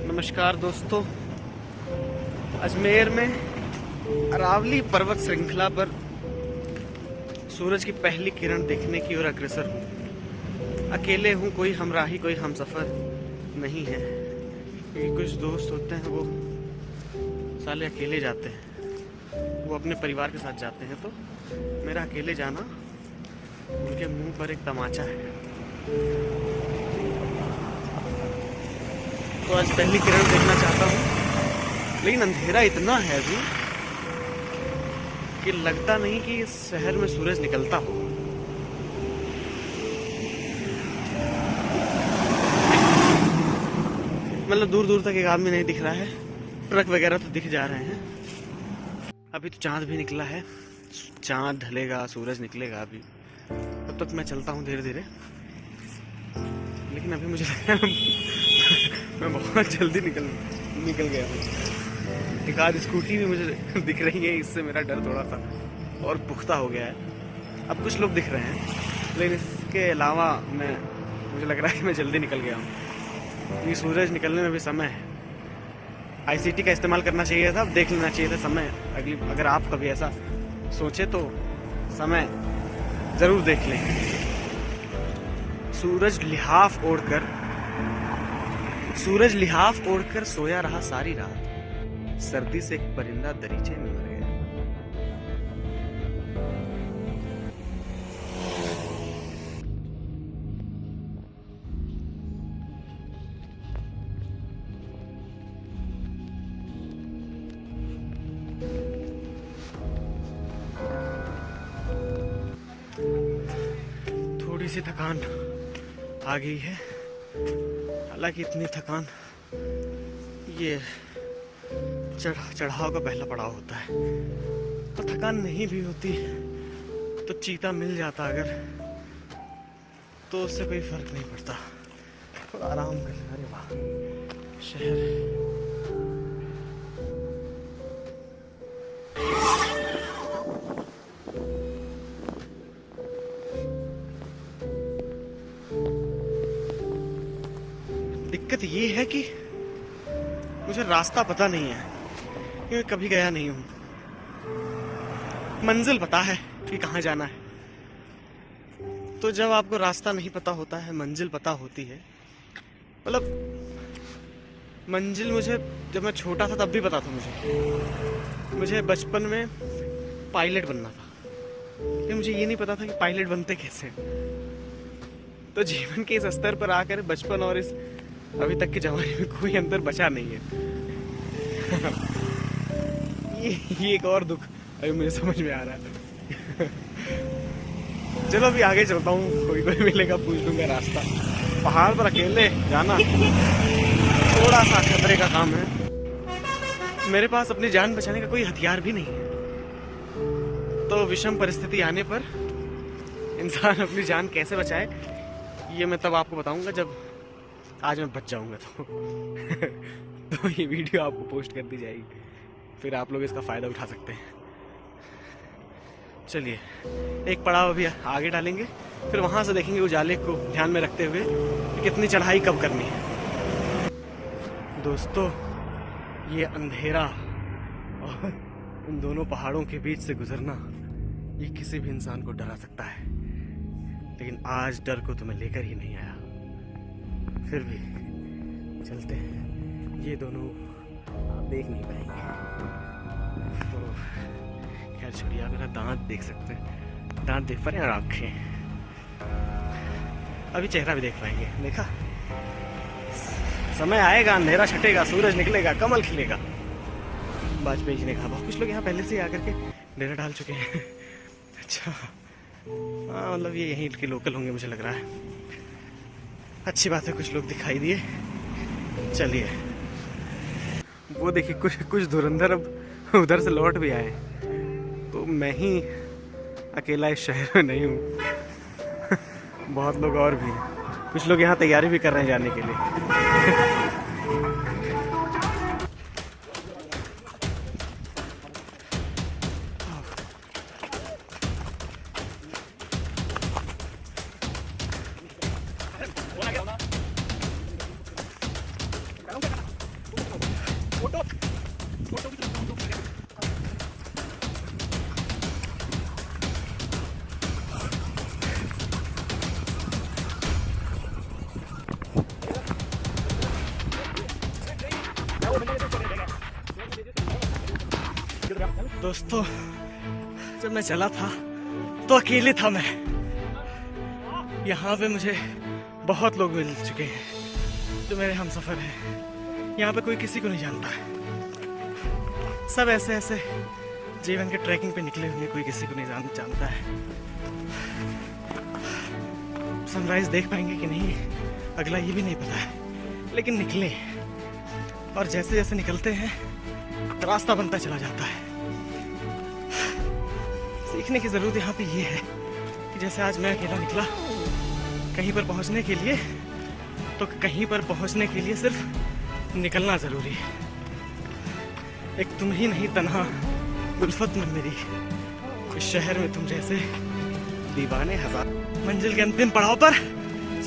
नमस्कार दोस्तों, अजमेर में अरावली पर्वत श्रृंखला पर सूरज की पहली किरण देखने की ओर अग्रसर हूँ। अकेले हूँ, कोई हमराही कोई हमसफर नहीं है। क्योंकि कुछ दोस्त होते हैं वो साले अकेले जाते हैं, वो अपने परिवार के साथ जाते हैं, तो मेरा अकेले जाना उनके मुंह पर एक तमाचा है। तो आज पहली किरण देखना चाहता हूँ, लेकिन अंधेरा इतना है अभी कि लगता नहीं कि इस शहर में सूरज निकलता हो। मतलब दूर दूर तक एक आदमी नहीं दिख रहा है, ट्रक वगैरह तो दिख जा रहे हैं। अभी तो चांद भी निकला है, चांद ढलेगा, सूरज निकलेगा अभी। तब तक मैं चलता हूँ धीरे धीरे, लेकिन अभी मुझे लग रहा है मैं बहुत जल्दी निकल गया हूँ। एक आध स्कूटी भी मुझे दिख रही है, इससे मेरा डर थोड़ा सा और पुख्ता हो गया है। अब कुछ लोग दिख रहे हैं, लेकिन इसके अलावा मुझे लग रहा है कि मैं जल्दी निकल गया हूँ। ये सूरज निकलने में भी समय है। आईसीटी का इस्तेमाल करना चाहिए था, देख लेना चाहिए था समय। अगर आप कभी ऐसा सोचे तो समय ज़रूर देख लें। सूरज लिहाफ ओढ़कर सोया रहा सारी रात। सर्दी से एक परिंदा दरीचे में मर गया। थोड़ी सी थकान आ गई है, हालांकि इतनी थकान ये चढ़ाव का पहला पड़ाव होता है। तो थकान नहीं भी होती तो चीता मिल जाता अगर, तो उससे कोई फर्क नहीं पड़ता। थोड़ा आराम कर ले। अरे वाह, शहर दिक्कत ये है कि मुझे रास्ता पता नहीं है, क्योंकि कभी गया नहीं हूं। मंजिल पता है कि कहाँ जाना है, तो जब आपको रास्ता नहीं पता होता है, मंजिल पता होती है। मतलब मंजिल मुझे जब मैं छोटा था तब भी पता था। मुझे बचपन में पायलट बनना था, लेकिन मुझे ये नहीं पता था कि पायलट बनते कैसे। तो जीवन के इस स्तर पर आकर बचपन और इस अभी तक के जमाने में कोई अंतर बचा नहीं है। ये एक और दुख अभी मुझे समझ में आ रहा है। चलो अभी आगे चलता हूँ, कोई मिलेगा पूछ लूंगा रास्ता। पहाड़ पर अकेले जाना थोड़ा सा खतरे का काम है। मेरे पास अपनी जान बचाने का कोई हथियार भी नहीं है। तो विषम परिस्थिति आने पर इंसान अपनी जान कैसे बचाए, ये मैं तब आपको बताऊंगा जब आज मैं बच जाऊंगा। तो ये वीडियो आपको पोस्ट कर दी जाएगी, फिर आप लोग इसका फायदा उठा सकते हैं। चलिए एक पड़ाव अभी आगे डालेंगे, फिर वहां से देखेंगे उजाले को ध्यान में रखते हुए कि कितनी चढ़ाई कब करनी है। दोस्तों, ये अंधेरा और इन दोनों पहाड़ों के बीच से गुजरना, ये किसी भी इंसान को डरा सकता है। लेकिन आज डर को तो मैं लेकर ही नहीं आया। फिर भी चलते हैं। ये दोनों आप देख नहीं पाएंगे, तो खैर छोड़िए। आप मेरा दांत देख सकते हैं, दांत देख पा रहे हैं, और आँखें। अभी चेहरा भी देख पाएंगे। देखा, समय आएगा, अंधेरा छटेगा, सूरज निकलेगा, कमल खिलेगा। वाजपेयी जी ने कहा। बहुत कुछ लोग यहाँ पहले से आकर के डेरा डाल चुके हैं। अच्छा, हाँ, मतलब ये यहीं के लोकल होंगे मुझे लग रहा है। अच्छी बात है, कुछ लोग दिखाई दिए। चलिए, वो देखिए कुछ धुरंधर अब उधर से लौट भी आए। तो मैं ही अकेला इस शहर में नहीं हूँ। बहुत लोग और भी हैं। कुछ लोग यहाँ तैयारी भी कर रहे हैं जाने के लिए। दोस्तों, जब मैं चला था तो अकेले था मैं। यहाँ पे मुझे बहुत लोग मिल चुके हैं जो मेरे हमसफर हैं। यहाँ पे कोई किसी को नहीं जानता है। सब ऐसे ऐसे जीवन के ट्रैकिंग पे निकले हुए, कोई किसी को नहीं जानता है। सनराइज देख पाएंगे कि नहीं अगला ये भी नहीं पता है, लेकिन निकले। और जैसे जैसे निकलते हैं रास्ता बनता चला जाता है। सीखने की जरूरत यहाँ पे ये है कि जैसे आज मैं अकेला निकला कहीं पर पहुँचने के लिए, तो कहीं पर पहुँचने के लिए सिर्फ निकलना जरूरी है। एक तुम ही नहीं तन्हा उल्फत में मेरी, इस शहर में तुम जैसे दीवाने हजार। मंजिल के अंतिम पड़ाव पर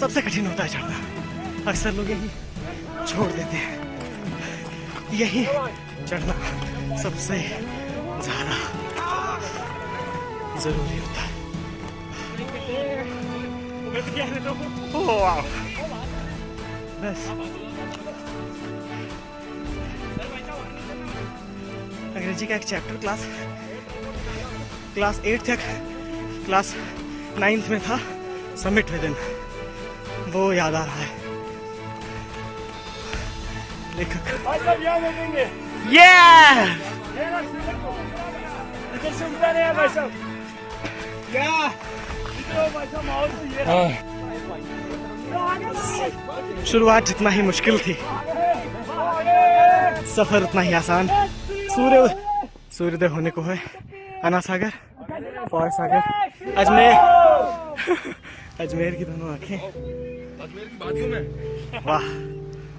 सबसे कठिन होता है चढ़ना। अक्सर लोग यही छोड़ देते हैं। यही चढ़ना सबसे ज्यादा जरूरी होता है। बस अंग्रेजी का एक चैप्टर क्लास 8 तक, क्लास 9th में था, समिट विदिन, वो याद आ रहा है। लेखक शुरुआत जितना ही मुश्किल थी, सफर उतना ही आसान। सूर्योदय होने को है। अन्ना सागर, फॉर सागर, अजमेर की दोनों आंखें, अजमेर की बातियों में वाह।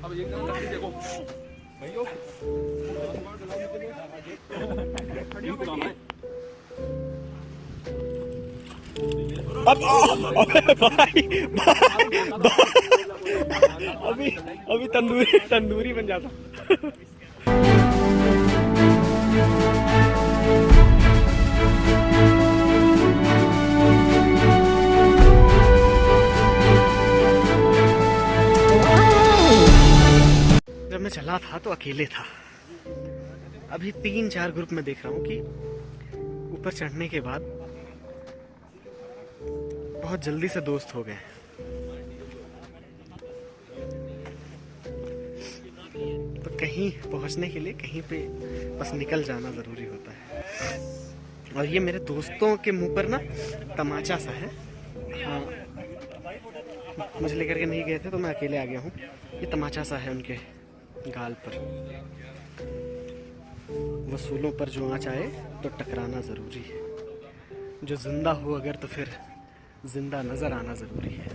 अब एक देखो अभी तंदूरी बन जाता। जब मैं चला था तो अकेले था। अभी 3-4 ग्रुप में देख रहा हूँ कि ऊपर चढ़ने के बाद बहुत जल्दी से दोस्त हो गए। तो कहीं पहुंचने के लिए कहीं पे बस निकल जाना जरूरी होता है। और ये मेरे दोस्तों के मुंह पर ना तमाचा सा है। हाँ, मुझे लेकर के नहीं गए थे तो मैं अकेले आ गया हूँ। ये तमाचा सा है उनके गाल पर। वसूलों पर जो आँच आए तो टकराना जरूरी है। जो जिंदा हो अगर तो फिर जिंदा नजर आना जरूरी है।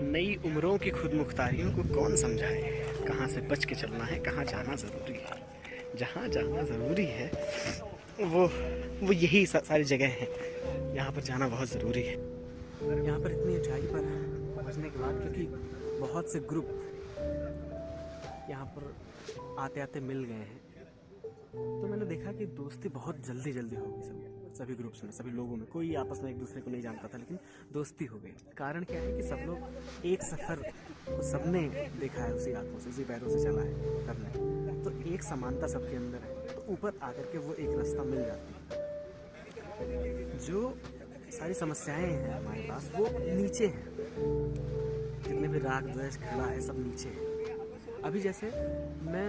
नई उम्रों की खुद मुख्तारियों को कौन समझाए, कहाँ से बच के चलना है, कहाँ जाना जरूरी है। जहाँ जाना जरूरी है वो यही सारी जगह है। यहाँ पर जाना बहुत ज़रूरी है। यहाँ पर इतनी ऊंचाई पर पहुँचने के बाद, क्योंकि बहुत से ग्रुप यहाँ पर आते आते मिल गए हैं, तो मैंने देखा कि दोस्ती बहुत जल्दी हो गई सभी ग्रुप्स में, सभी लोगों में। कोई आपस में एक दूसरे को नहीं जानता था, लेकिन दोस्ती हो गई। कारण क्या है कि सब लोग एक सफ़र को सबने देखा है, उसी आंखों से, उसी पैरों से चला है सबने। तो एक समानता सबके अंदर है, तो ऊपर आकर के वो एक रास्ता मिल जाती है। जो सारी समस्याएं हैं हमारे पास वो नीचे हैं। जितने भी राग द्वेष घृणा है सब नीचे है। अभी जैसे मैं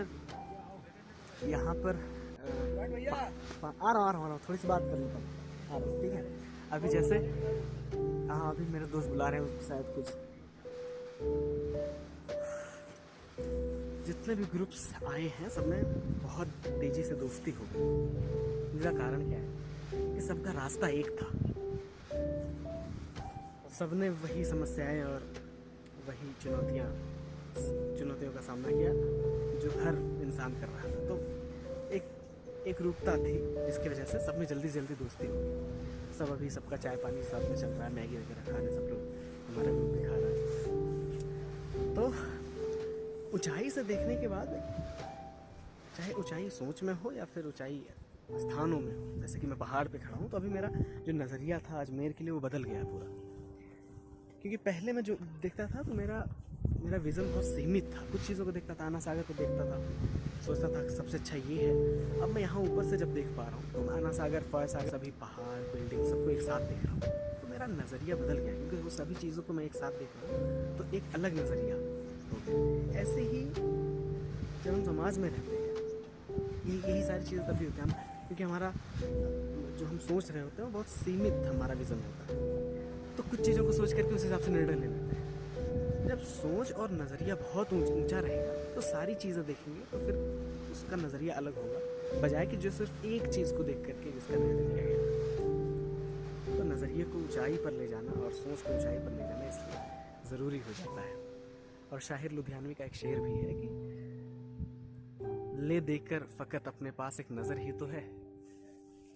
यहाँ पर आ रहा हूँ, थोड़ी सी बात कर लेता हूँ, ठीक है। अभी जैसे हाँ, अभी मेरे दोस्त बुला रहे हैं शायद कुछ। जितने भी ग्रुप्स आए हैं सब में बहुत तेजी से दोस्ती हो गई। इसका कारण क्या है कि सबका रास्ता एक था। सबने वही समस्याएं और वही चुनौतियों का सामना किया जो हर इंसान कर रहा था। तो एक रूपता थी जिसकी वजह से सब में जल्दी दोस्ती हो गई। सब अभी सबका चाय पानी साथ में चल रहा है, मैगी वगैरह खा रहे सब लोग, हमारा ग्रुप भी खा रहा है। तो ऊंचाई से देखने के बाद, चाहे ऊंचाई सोच में हो या फिर ऊंचाई स्थानों में हो, जैसे कि मैं पहाड़ पे खड़ा हूँ, तो अभी मेरा जो नज़रिया था अजमेर के लिए वो बदल गया पूरा। क्योंकि पहले मैं जो देखता था तो मेरा मेरा विज़न बहुत सीमित था। कुछ चीज़ों को देखता था, आना सागर को देखता था, सोचता था कि सबसे अच्छा ये है। अब मैं यहाँ ऊपर से जब देख पा रहा हूँ तो आना सागर, फॉय सागर, सभी पहाड़, बिल्डिंग, सबको एक साथ देख रहा हूँ, तो मेरा नज़रिया बदल गया, क्योंकि वो सभी चीज़ों को मैं एक साथ देख रहा हूँ तो एक अलग नज़रिया हो गया। ऐसे ही जब हम समाज में रहते हैं, यही सारी चीज़ें तभी होती हैं, क्योंकि हमारा जो हम सोच रहे होते हैं वो बहुत सीमित हमारा विज़न होता है, तो कुछ चीज़ों को सोच करके उस हिसाब से निर्णय ले लेते हैं। जब सोच और नज़रिया बहुत ऊंचा रहेगा तो सारी चीज़ें देखेंगे तो फिर उसका नज़रिया अलग होगा, बजाय कि जो सिर्फ एक चीज़ को देख करके जिसका निर्णय लिया गया। तो नज़रिए को ऊंचाई पर ले जाना और सोच को ऊंचाई पर ले जाना इसलिए ज़रूरी हो जाता है। और शाहिर लुधियानवी का एक शेर भी है कि ले देखकर फ़कत अपने पास एक नज़र ही तो है,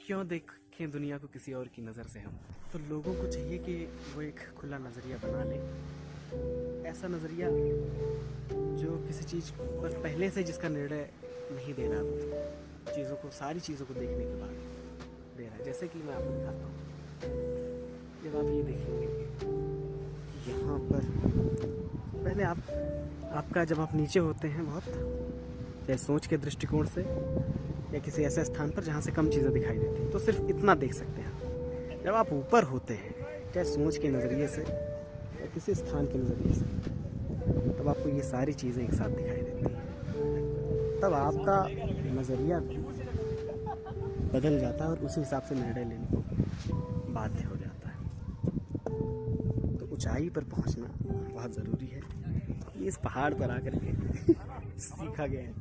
क्यों देखें दुनिया को किसी और की नज़र से हम। तो लोगों को चाहिए कि वो एक खुला नज़रिया बना ले, ऐसा नज़रिया जो किसी चीज़ पर पहले से जिसका निर्णय नहीं दे रहा, चीज़ों को, सारी चीज़ों को देखने के बाद दे रहा है। जैसे कि मैं आपको दिखाता हूँ, जब आप ये देखेंगे यहाँ पर पहले आपका जब आप नीचे होते हैं बहुत, चाहे सोच के दृष्टिकोण से या किसी ऐसे स्थान पर जहाँ से कम चीज़ें दिखाई देती हैं, तो सिर्फ इतना देख सकते हैं। जब आप ऊपर होते हैं, चाहे सोच के नज़रिए से या किसी स्थान के नज़रिए से, तब आपको ये सारी चीज़ें एक साथ दिखाई देती हैं। तब आपका नज़रिया बदल जाता है और उसी हिसाब से निर्णय लेने को बाध्य हो जाता है। तो ऊंचाई पर पहुंचना बहुत ज़रूरी है, ये इस पहाड़ पर आकर के सीखा गया है।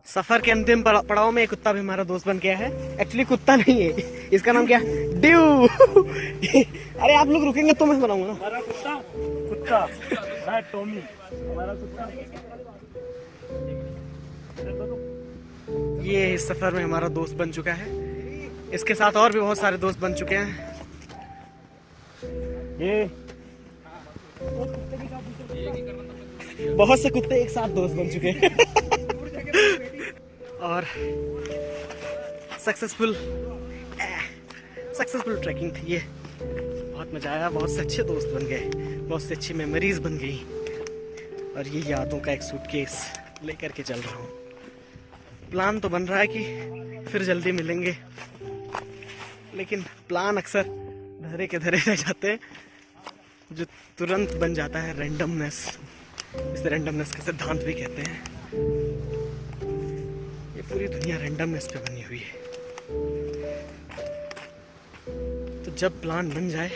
सफर के अंतिम पड़ाव में एक कुत्ता भी हमारा दोस्त बन गया है। एक्चुअली कुत्ता नहीं है, इसका नाम क्या है, ड्यू। अरे आप लोग रुकेंगे तो मैं बनाऊंगा ना। हमारा कुत्ता मैं टॉमी, हमारा कुत्ता। ये इस सफर में हमारा दोस्त बन चुका है, इसके साथ और भी बहुत सारे दोस्त बन चुके हैं। ये बहुत से कुत्ते एक साथ दोस्त बन चुके हैं। और सक्सेसफुल ट्रैकिंग थी ये, बहुत मजा आया, बहुत से अच्छे दोस्त बन गए, बहुत से अच्छी मेमोरीज बन गई। और ये यादों का एक सूटकेस लेकर के चल रहा हूँ। प्लान तो बन रहा है कि फिर जल्दी मिलेंगे, लेकिन प्लान अक्सर धरे के धरे रह जाते हैं, जो तुरंत बन जाता है रैंडमनेस। इसे रैंडमनेस का सिद्धांत भी कहते हैं। ये पूरी दुनिया रैंडमनेस पे बनी हुई है। तो जब प्लान बन जाए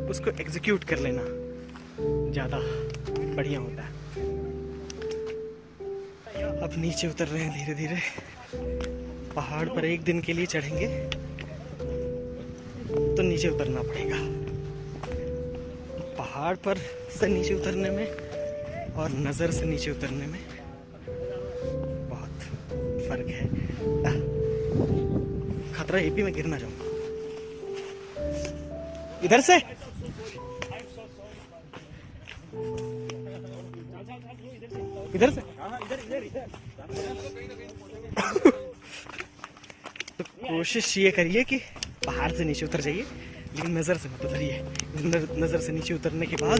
उसको एग्जीक्यूट कर लेना ज़्यादा बढ़िया होता है। अब नीचे उतर रहे हैं धीरे धीरे। पहाड़ पर एक दिन के लिए चढ़ेंगे तो नीचे उतरना पड़ेगा। पहाड़ पर से नीचे उतरने में और नज़र से नीचे उतरने में बहुत फर्क है। खतरा ये भी मैं गिर ना जाऊं। इधर से इधर से तो कोशिश ये करिए कि पहाड़ से नीचे उतर जाइए, लेकिन नज़र से मत उतरिए। नज़र से नीचे उतरने के बाद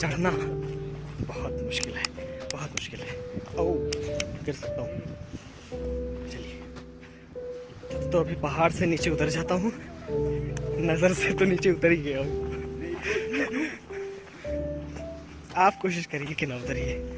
चढ़ना बहुत मुश्किल है, बहुत मुश्किल है। ओ गिर सकता हूँ। चलिए, तो अभी पहाड़ से नीचे उतर जाता हूँ। नज़र से तो नीचे उतर ही गया हूँ। आप कोशिश करिए कि ना उतरिए।